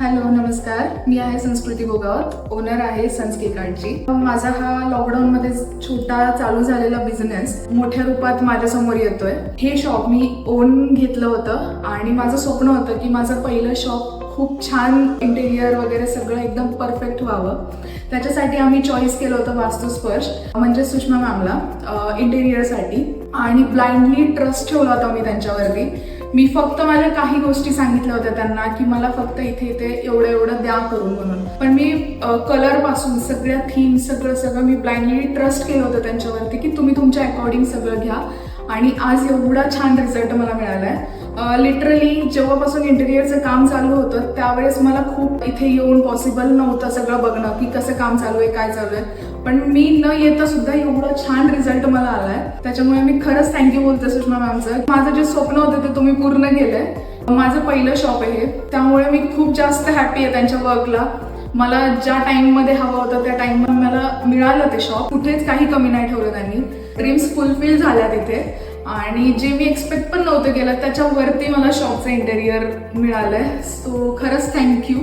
Hello नमस्कार, मी आहे संस्कृती गोगावत, ओनर आहे सन्स केक आर्टची. माझा हा लॉकडाऊनमध्ये छोटा चालू झालेला बिझनेस मोठ्या रूपात माझ्यासमोर येतोय. हे शॉप मी ओन घेतलं होतं आणि माझं स्वप्न होतं की माझं पहिलं शॉप खूप छान इंटेरियर वगैरे सगळं एकदम परफेक्ट व्हावं. त्याच्यासाठी आम्ही चॉईस केलं होतं वास्तुस्पर्श म्हणजे सुषमा मॅमला इंटेरियरसाठी, आणि ब्लाइंडली ट्रस्ट ठेवला होता मी त्यांच्यावरती. मी फक्त माझ्या काही गोष्टी सांगितल्या होत्या त्यांना की मला फक्त इथे इथे एवढं एवढं द्या करून म्हणून. पण मी कलर पासून सगळ्या थीम सगळं मी ब्लाइंडली ट्रस्ट केलं होतं त्यांच्यावरती की तुम्ही तुमच्या अकॉर्डिंग सगळं घ्या. आणि आज एवढा छान रिझल्ट मला मिळालाय. लिटरली जेव्हापासून इंटेरियरचं काम चालू होतं त्यावेळेस मला खूप इथे येऊन पॉसिबल नव्हतं सगळं बघणं की कसं काम चालू आहे, काय चालू आहे. पण मी न येता सुद्धा एवढा छान रिझल्ट मला आलाय. त्याच्यामुळे मी खरंच थँक्यू बोलते सुषमा मॅमचं. माझं जे स्वप्न होतं ते तुम्ही पूर्ण केलंय. माझं पहिलं शॉप आहे त्यामुळे मी खूप जास्त हॅपी आहे त्यांच्या वर्कला. मला ज्या टाइममध्ये हवं होतं त्या टाइममध्ये मला मिळालं ते शॉप. कुठेच काही कमी नाही ठेवलं त्यांनी. ड्रीम्स फुलफिल झाल्या तिथे आणि जे मी एक्सपेक्ट पण नव्हतं केलं त्याच्यावरती मला शॉपचं इंटेरियर मिळालंय. सो खरंच थँक्यू.